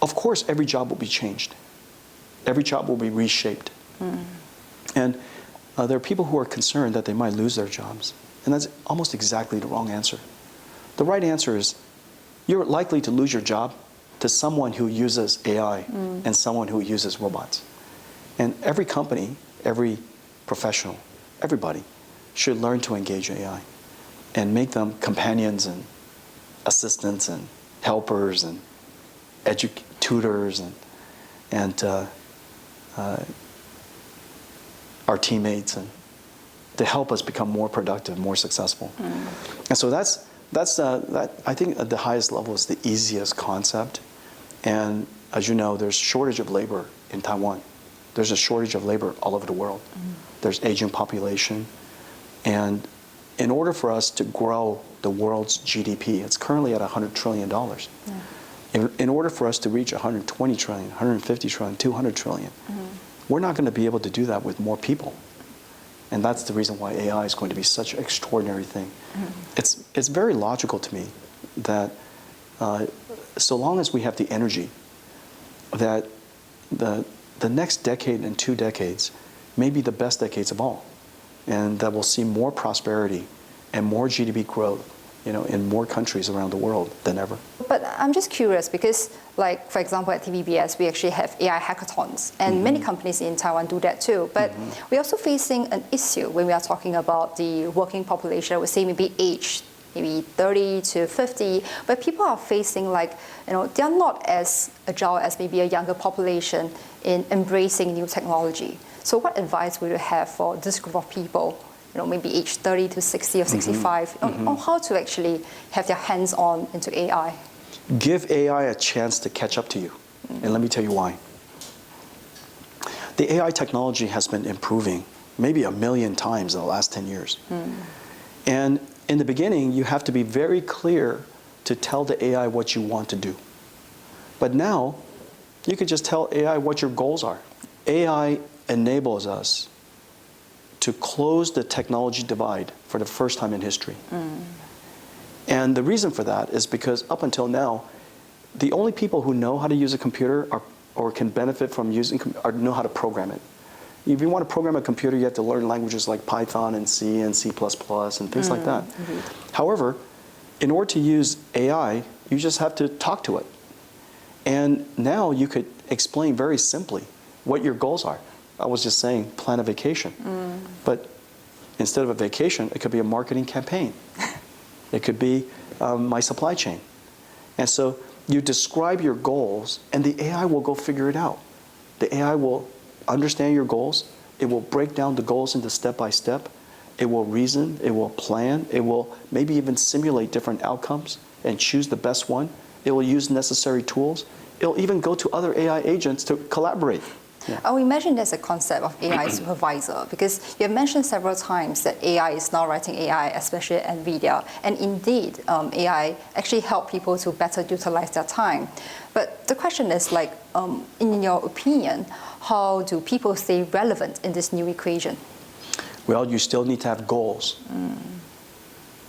of course, every job will be changed. Every job will be reshaped. And there are people who are concerned that they might lose their jobs. And that's almost exactly the wrong answer. The right answer is you're likely to lose your job to someone who uses AI and someone who uses robots. And every company, every professional, everybody should learn to engage AI and make them companions and assistants and helpers and tutors and our teammates, and to help us become more productive, more successful. And so that I think at the highest level is the easiest concept. And as you know, there's shortage of labor in Taiwan. There's a shortage of labor all over the world. There's aging population. And in order for us to grow the world's GDP, it's currently at $100 trillion. In order for us to reach 120 trillion, 150 trillion, 200 trillion, we're not going to be able to do that with more people. And that's the reason why AI is going to be such an extraordinary thing. It's very logical to me that so long as we have the energy, that the next decade and 2 decades may be the best decades of all, and that we'll see more prosperity and more GDP growth, in more countries around the world than ever. But I'm just curious because, like, for example, at TVBS, we actually have AI hackathons, and many companies in Taiwan do that too. But we're also facing an issue when we are talking about the working population. We say maybe age, maybe 30 to 50, but people are facing they're not as agile as maybe a younger population in embracing new technology. So what advice would you have for this group of people, maybe age 30 to 60 or 65, on how to actually have their hands on into AI? Give AI a chance to catch up to you. And let me tell you why. The AI technology has been improving maybe 1 million times in the last 10 years. And in the beginning, you have to be very clear to tell the AI what you want to do. But now, you could just tell AI what your goals are. AI enables us to close the technology divide for the first time in history. And the reason for that is because up until now, the only people who know how to use a computer or can benefit from using or know how to program it. If you want to program a computer, you have to learn languages like Python and C and C++ and things like that. However, in order to use AI, you just have to talk to it. And now you could explain very simply what your goals are. I was just saying, plan a vacation. But instead of a vacation, it could be a marketing campaign. It could be my supply chain. And so you describe your goals, and the AI will go figure it out. The AI will understand your goals. It will break down the goals into step by step. It will reason. It will plan. It will maybe even simulate different outcomes and choose the best one. It will use necessary tools. It will even go to other AI agents to collaborate. I would imagine there's a concept of AI supervisor, because you have mentioned several times that AI is now writing AI, especially at NVIDIA. And indeed, AI actually help people to better utilize their time. But the question is, in your opinion, how do people stay relevant in this new equation? Well, you still need to have goals.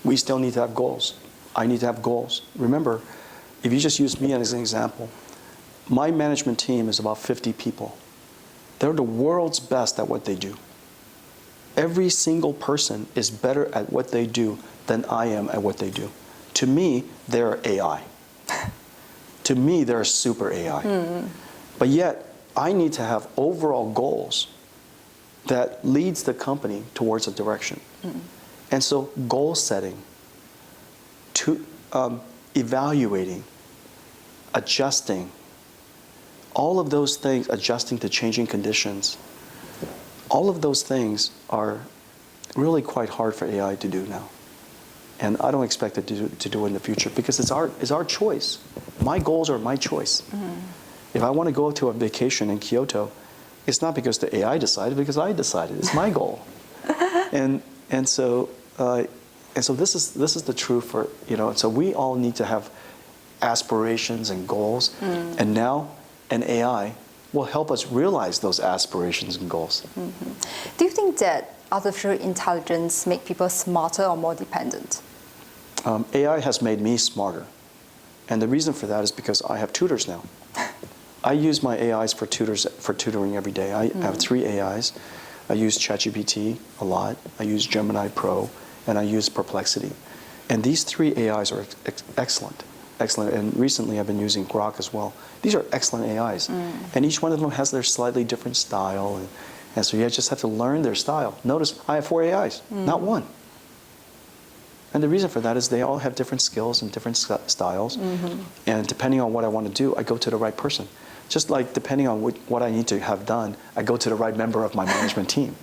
We still need to have goals. I need to have goals. Remember, if you just use me as an example, my management team is about 50 people. They're the world's best at what they do. Every single person is better at what they do than I am at what they do. To me, they're AI. To me, they're super AI. But yet, I need to have overall goals that leads the company towards a direction. And so goal setting, evaluating, adjusting, all of those things, adjusting to changing conditions, all of those things are really quite hard for AI to do now. And I don't expect it to do it in the future, because it's our choice. My goals are my choice. If I want to go to a vacation in Kyoto, it's not because the AI decided, because I decided. It's my goal. and so this is the truth for, so we all need to have aspirations and goals. And now an AI will help us realize those aspirations and goals. Do you think that artificial intelligence make people smarter or more dependent? AI has made me smarter. And the reason for that is because I have tutors now. I use my AIs for tutoring every day. I have 3 AIs. I use ChatGPT a lot. I use Gemini Pro, and I use Perplexity. And these 3 AIs are excellent. And recently I've been using Grok as well. These are excellent AIs. And each one of them has their slightly different style. And so you just have to learn their style. Notice I have 4 AIs, not 1. And the reason for that is they all have different skills and different styles. And depending on what I want to do, I go to the right person. Just like depending on what I need to have done, I go to the right member of my management team.